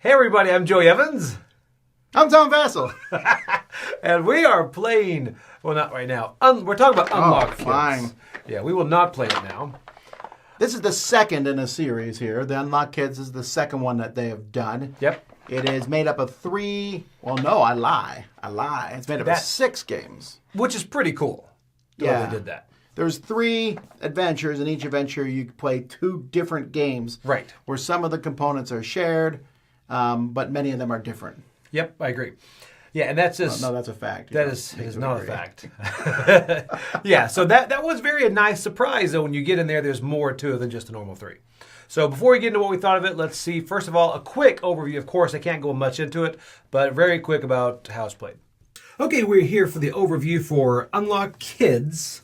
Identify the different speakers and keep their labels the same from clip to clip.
Speaker 1: Hey everybody, I'm Joey Evans.
Speaker 2: I'm Tom Vasel.
Speaker 1: And we are playing, well not right now, we're talking about Unlock Kids.
Speaker 2: Fine.
Speaker 1: Yeah, we will not play it now.
Speaker 2: This is the second in a series here. The Unlock Kids is the second one that they have done.
Speaker 1: Yep.
Speaker 2: It is made up of I lie. It's made up of 6 games.
Speaker 1: Which is pretty cool. Yeah. They did that.
Speaker 2: There's 3 adventures. In each adventure, you play 2 different games.
Speaker 1: Right.
Speaker 2: Where some of the components are shared, but many of them are different.
Speaker 1: Yep, I agree. Yeah, and that's just...
Speaker 2: No, that's a fact.
Speaker 1: That is not a fact. Yeah, so that was a nice surprise, though, when you get in there, there's more to it than just the normal 3. So before we get into what we thought of it, let's see, first of all, a quick overview. Of course, I can't go much into it, but very quick about how it's played. Okay, we're here for the overview for Unlock Kids.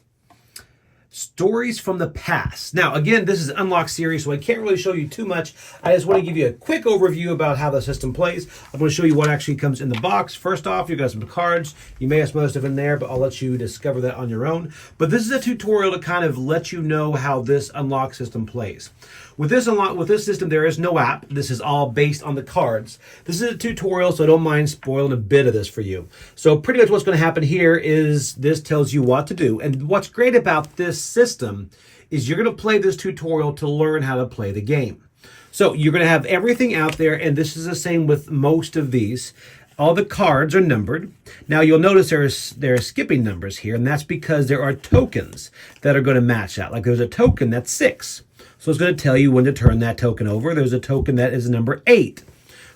Speaker 1: Stories from the past. Now, again, this is an Unlock series, so I can't really show you too much. I just want to give you a quick overview about how the system plays. I'm going to show you what actually comes in the box. First off, you've got some cards. You may have some other stuff in there, but I'll let you discover that on your own. But this is a tutorial to kind of let you know how this Unlock system plays. With this system, there is no app. This is all based on the cards. This is a tutorial, so I don't mind spoiling a bit of this for you. So pretty much what's going to happen here is this tells you what to do. And what's great about this system is you're going to play this tutorial to learn how to play the game. So you're going to have everything out there, and this is the same with most of these. All the cards are numbered. Now you'll notice there are skipping numbers here, and that's because there are tokens that are going to match out. Like there's a token that's 6. So it's going to tell you when to turn that token over. There's a token that is number 8.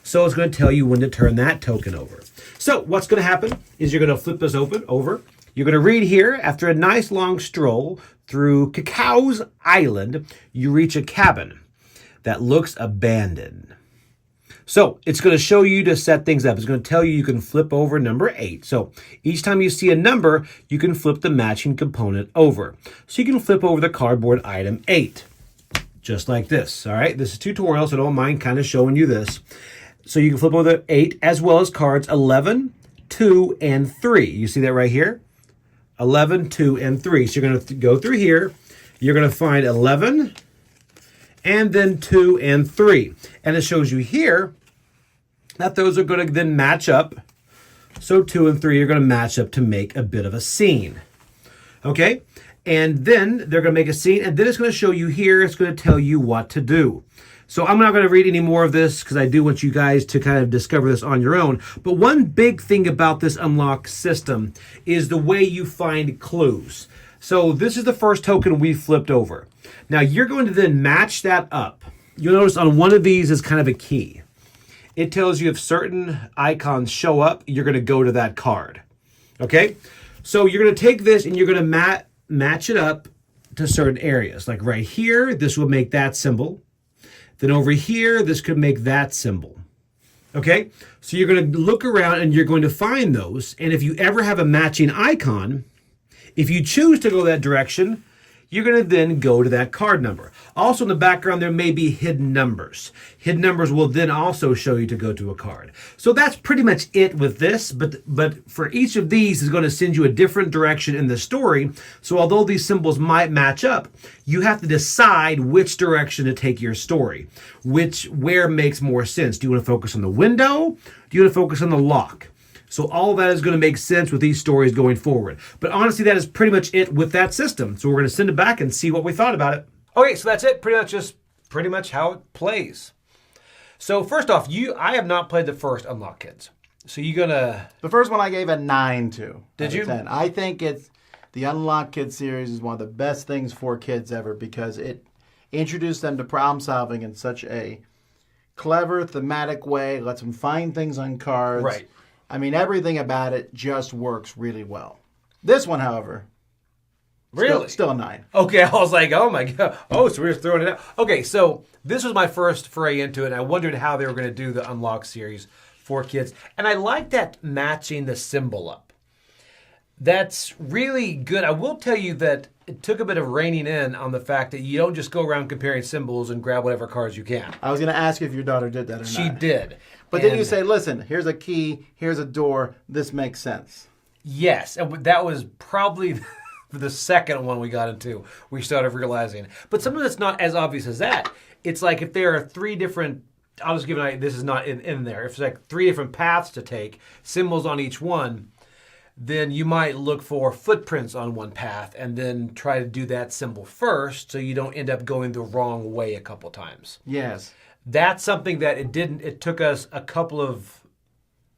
Speaker 1: So it's going to tell you when to turn that token over. So what's going to happen is you're going to flip this over. You're going to read here, after a nice long stroll through Cacao's Island, you reach a cabin that looks abandoned. So it's going to show you to set things up. It's going to tell you can flip over number 8. So each time you see a number, you can flip the matching component over. So you can flip over the cardboard item 8. Just like this, all right? This is a tutorial, so don't mind kind of showing you this. So you can flip over the 8 as well as cards 11, 2, and 3. You see that right here? 11, 2, and 3. So you're going to go through here. You're going to find 11, and then 2 and 3. And it shows you here that those are going to then match up. So 2 and 3 are going to match up to make a bit of a scene. Okay? And then they're going to make a scene, and then it's going to show you here, it's going to tell you what to do. So I'm not going to read any more of this because I do want you guys to kind of discover this on your own. But one big thing about this Unlock system is the way you find clues. So this is the first token we flipped over. Now you're going to then match that up. You'll notice on one of these is kind of a key. It tells you if certain icons show up, you're going to go to that card. Okay? So you're going to take this and you're going to match it up to certain areas. Like right here, this will make that symbol. Then over here, this could make that symbol. Okay? So you're going to look around and you're going to find those. And if you ever have a matching icon, if you choose to go that direction, you're going to then go to that card number. Also in the background, there may be hidden numbers. Hidden numbers will then also show you to go to a card. So that's pretty much it with this, but for each of these is going to send you a different direction in the story. So although these symbols might match up, you have to decide which direction to take your story. Where makes more sense? Do you want to focus on the window? Do you want to focus on the lock? So all of that is going to make sense with these stories going forward. But honestly, that is pretty much it with that system. So we're going to send it back and see what we thought about it. Okay, so that's it. Pretty much how it plays. So first off, I have not played the first Unlock Kids. So you're going to...
Speaker 2: The first one I gave a 9 to.
Speaker 1: Did you?
Speaker 2: 10. I think the Unlock Kids series is one of the best things for kids ever because it introduced them to problem solving in such a clever, thematic way. Lets them find things on cards.
Speaker 1: Right.
Speaker 2: I mean, everything about it just works really well. This one, however,
Speaker 1: really?
Speaker 2: Still a 9.
Speaker 1: Okay, I was like, oh my God. Oh, so we're just throwing it out. Okay, so this was my first foray into it, and I wondered how they were going to do the Unlock series for kids. And I like that matching the symbol up. That's really good. I will tell you that it took a bit of reining in on the fact that you don't just go around comparing symbols and grab whatever cards you can.
Speaker 2: I was going to ask you if your daughter did that or not.
Speaker 1: She did.
Speaker 2: But then you say, listen, here's a key, here's a door, this makes sense.
Speaker 1: Yes, and that was probably the second one we got into. We started realizing. But sometimes it's not as obvious as that. It's like if there are 3 different I'll just give an idea. This is not in there. If it's like 3 different paths to take, symbols on each one, then you might look for footprints on one path and then try to do that symbol first so you don't end up going the wrong way a couple times.
Speaker 2: Yes.
Speaker 1: That's something that it took us a couple of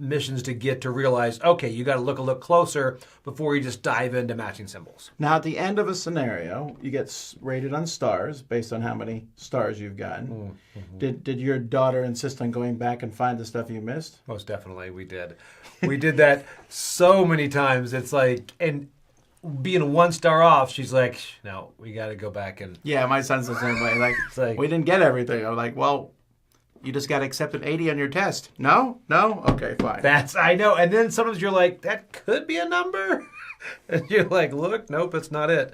Speaker 1: missions to get to realize, okay, you got to look a little closer before you just dive into matching symbols.
Speaker 2: Now, at the end of a scenario, you get rated on stars based on how many stars you've gotten. Mm-hmm. Did your daughter insist on going back and find the stuff you missed?
Speaker 1: Most definitely, we did. We did that so many times. It's like, and being 1 star off, she's like, no, we got to go back and...
Speaker 2: Yeah, my son's the same way. Like, we didn't get everything. I'm like, well... You just got to accept an 80 on your test. No? Okay, fine.
Speaker 1: I know. And then sometimes you're like, that could be a number. And you're like, look, nope, it's not it.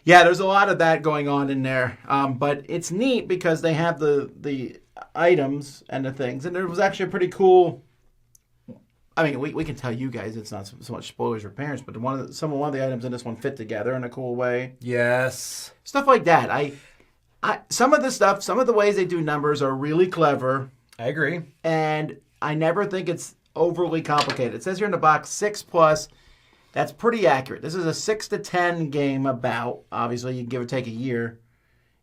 Speaker 2: Yeah, there's a lot of that going on in there. But it's neat because they have the items and the things. And there was actually a pretty cool... I mean, we can tell you guys it's not so much spoilers for parents, but one of the items in this one fit together in a cool way.
Speaker 1: Yes.
Speaker 2: Stuff like that. Some of the ways they do numbers are really clever.
Speaker 1: I agree.
Speaker 2: And I never think it's overly complicated. It says here in the box 6+. That's pretty accurate. This is a 6 to 10 game about. Obviously, you give or take a year.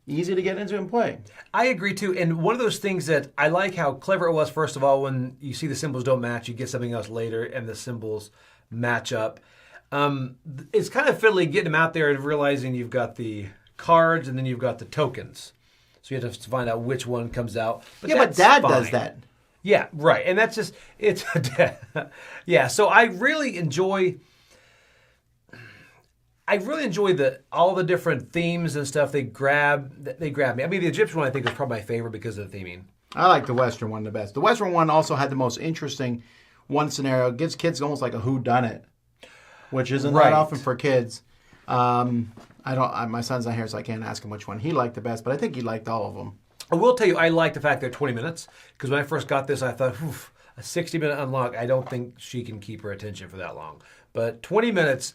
Speaker 2: Easy to get into and play.
Speaker 1: I agree too. And one of those things that I like how clever it was, first of all, when you see the symbols don't match, you get something else later and the symbols match up. It's kind of fiddly getting them out there and realizing you've got the cards and then you've got the tokens, so you have to find out which one comes out.
Speaker 2: But Dad does that.
Speaker 1: Yeah, right. And that's just yeah. So I really enjoy all the different themes and stuff they grab me. I mean, the Egyptian one I think is probably my favorite because of the theming. I
Speaker 2: like the Western one the best. The Western one also had the most interesting one scenario. It gives kids almost like a whodunit, which isn't that often for kids. My son's not here, so I can't ask him which one he liked the best, but I think he liked all of them.
Speaker 1: I will tell you, I like the fact they're 20 minutes, because when I first got this, I thought, a 60-minute unlock, I don't think she can keep her attention for that long. But 20 minutes,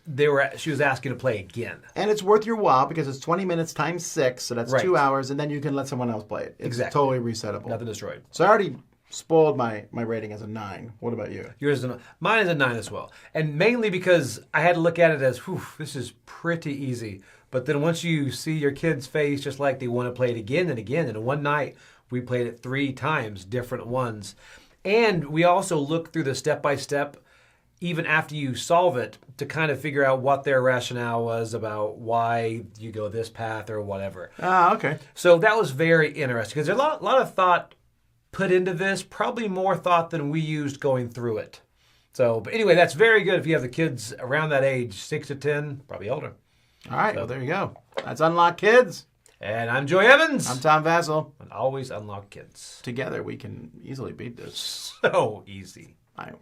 Speaker 1: she was asking to play again.
Speaker 2: And it's worth your while, because it's 20 minutes times 6, so that's 2 hours, and then you can let someone else play it. It's totally resettable.
Speaker 1: Nothing destroyed.
Speaker 2: So I already spoiled my rating as a 9. What about you?
Speaker 1: Mine is a 9 as well. And mainly because I had to look at it as, this is pretty easy. But then once you see your kid's face, just like they want to play it again and again. And in one night, we played it 3 times, different ones. And we also look through the step-by-step, even after you solve it, to kind of figure out what their rationale was about why you go this path or whatever.
Speaker 2: Okay.
Speaker 1: So that was very interesting. Because there's a lot of thought put into this, probably more thought than we used going through it. So, but anyway, that's very good if you have the kids around that age, 6 to 10, probably older.
Speaker 2: All right, well, there you go. That's Unlock Kids.
Speaker 1: And I'm Joy Evans.
Speaker 2: I'm Tom Vasel.
Speaker 1: And always unlock kids.
Speaker 2: Together, we can easily beat this.
Speaker 1: So easy.
Speaker 2: All right.